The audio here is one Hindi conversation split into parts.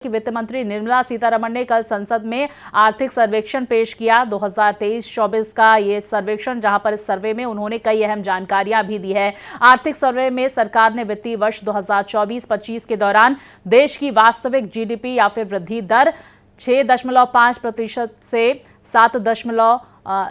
कि वित्त मंत्री निर्मला सीतारमण ने कल संसद में आर्थिक सर्वेक्षण पेश किया 2023-24 का ये सर्वेक्षण, जहां पर इस सर्वे में उन्होंने कई अहम जानकारियां भी दी है। आर्थिक सर्वे में सरकार ने वित्तीय वर्ष 2024-25 के दौरान देश की वास्तविक जीडीपी या फिर वृद्धि दर 6.5% से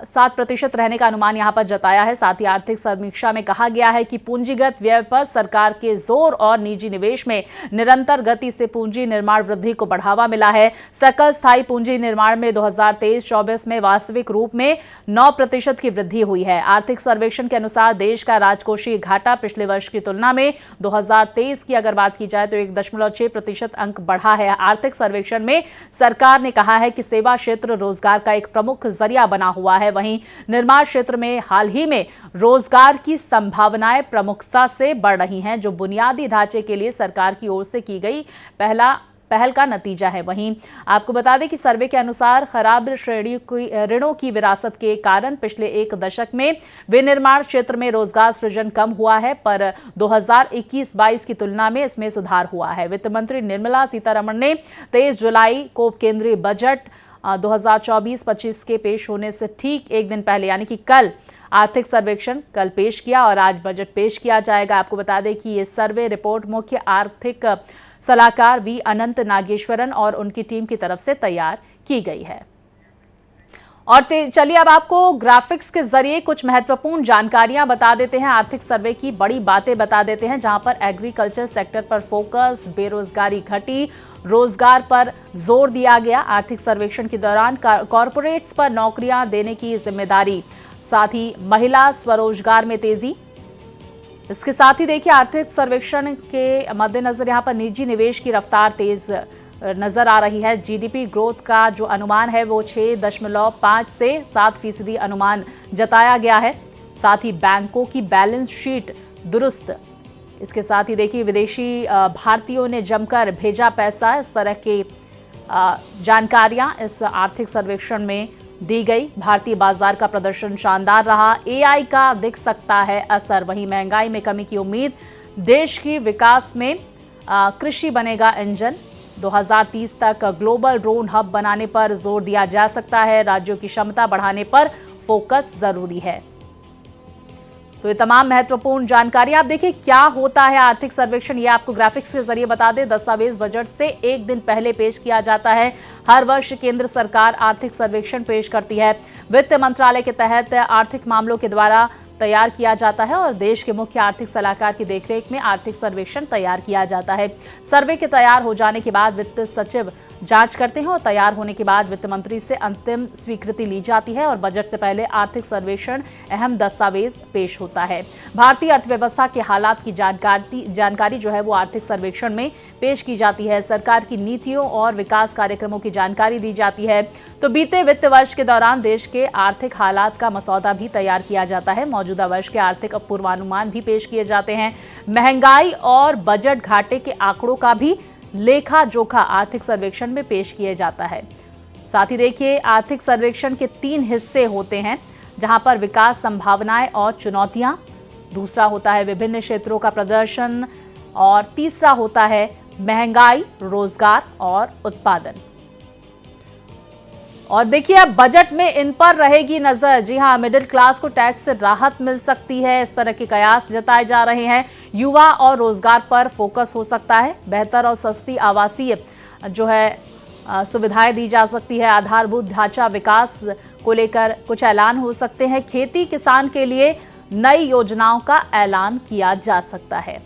7% रहने का अनुमान यहां पर जताया है। साथ ही आर्थिक समीक्षा में कहा गया है कि पूंजीगत व्यय पर सरकार के जोर और निजी निवेश में निरंतर गति से पूंजी निर्माण वृद्धि को बढ़ावा मिला है। सकल स्थायी पूंजी निर्माण में 2023-24 में वास्तविक रूप में 9% की वृद्धि हुई है। आर्थिक सर्वेक्षण के अनुसार देश का राजकोषीय घाटा पिछले वर्ष की तुलना में 2023 की अगर बात की जाए तो 1.6% अंक बढ़ा है। आर्थिक सर्वेक्षण में सरकार ने कहा है कि सेवा क्षेत्र रोजगार का एक प्रमुख जरिया बना हुआ है। वहीं निर्माण क्षेत्र में हाल ही में रोजगार की संभावनाएं प्रमुखता से बढ़ रही हैं, जो बुनियादी ढांचे के लिए सरकार की ओर से की गई पहल का नतीजा है। वहीं आपको बता दें कि सर्वे के अनुसार खराब श्रेणी की ऋणों की विरासत के कारण पिछले एक दशक में विनिर्माण क्षेत्र में रोजगार सृजन कम हुआ है, पर 2021-22 की तुलना में इसमें सुधार हुआ है। वित्त मंत्री निर्मला सीतारमण ने 23 जुलाई को केंद्रीय बजट 2024-25 के पेश होने से ठीक एक दिन पहले यानी कि कल आर्थिक सर्वेक्षण कल पेश किया और आज बजट पेश किया जाएगा। आपको बता दें कि ये सर्वे रिपोर्ट मुख्य आर्थिक सलाहकार वी अनंत नागेश्वरन और उनकी टीम की तरफ से तैयार की गई है। और चलिए अब आपको ग्राफिक्स के जरिए कुछ महत्वपूर्ण जानकारियां बता देते हैं। आर्थिक सर्वे की बड़ी बातें बता देते हैं, जहां पर एग्रीकल्चर सेक्टर पर फोकस, बेरोजगारी घटी, रोजगार पर जोर दिया गया। आर्थिक सर्वेक्षण के दौरान कॉरपोरेट्स पर नौकरियां देने की जिम्मेदारी, साथ ही महिला स्वरोजगार में तेजी। इसके साथ ही देखिए आर्थिक सर्वेक्षण के मद्देनजर यहां पर निजी निवेश की रफ्तार तेज नजर आ रही है। जीडीपी ग्रोथ का जो अनुमान है वो 6.5 से 7% अनुमान जताया गया है। साथ ही बैंकों की बैलेंस शीट दुरुस्त। इसके साथ ही देखिए विदेशी भारतीयों ने जमकर भेजा पैसा, इस तरह की जानकारियां इस आर्थिक सर्वेक्षण में दी गई। भारतीय बाजार का प्रदर्शन शानदार रहा, एआई का दिख सकता है असर। वहीं महंगाई में कमी की उम्मीद, देश की विकास में कृषि बनेगा इंजन। 2030 तक ग्लोबल ड्रोन हब बनाने पर जोर दिया जा सकता है। राज्यों की क्षमता बढ़ाने पर फोकस जरूरी है। तो ये तमाम महत्वपूर्ण जानकारी आप देखिए क्या होता है आर्थिक सर्वेक्षण, ये आपको ग्राफिक्स के जरिए बता दें। दस्तावेज बजट से एक दिन पहले पेश किया जाता है। हर वर्ष केंद्र सरकार आर्थिक सर्वेक्षण पेश करती है। वित्त मंत्रालय के तहत आर्थिक मामलों के द्वारा तैयार किया जाता है और देश के मुख्य आर्थिक सलाहकार की देखरेख में आर्थिक सर्वेक्षण तैयार किया जाता है। सर्वे के तैयार हो जाने के बाद वित्त सचिव जांच करते हैं और तैयार होने के बाद वित्त मंत्री से अंतिम स्वीकृति ली जाती है और बजट से पहले आर्थिक सर्वेक्षण अहम दस्तावेज पेश होता है। भारतीय अर्थव्यवस्था के हालात की जानकारी जो है वो आर्थिक सर्वेक्षण में पेश की जाती है। सरकार की नीतियों और विकास कार्यक्रमों की जानकारी दी जाती है। तो बीते वित्त वर्ष के दौरान देश के आर्थिक हालात का मसौदा भी तैयार किया जाता है। मौजूदा वर्ष के आर्थिक पूर्वानुमान भी पेश किए जाते हैं। महंगाई और बजट घाटे के आंकड़ों का भी लेखा जोखा आर्थिक सर्वेक्षण में पेश किया जाता है। साथ ही देखिए आर्थिक सर्वेक्षण के 3 हिस्से होते हैं, जहां पर विकास संभावनाएं और चुनौतियां, दूसरा होता है विभिन्न क्षेत्रों का प्रदर्शन और तीसरा होता है महंगाई, रोजगार और उत्पादन। और देखिए अब बजट में इन पर रहेगी नजर। जी हां, मिडिल क्लास को टैक्स से राहत मिल सकती है, इस तरह के कयास जताए जा रहे हैं। युवा और रोजगार पर फोकस हो सकता है। बेहतर और सस्ती आवासीय जो है सुविधाएं दी जा सकती है। आधारभूत ढांचा विकास को लेकर कुछ ऐलान हो सकते हैं। खेती किसान के लिए नई योजनाओं का ऐलान किया जा सकता है।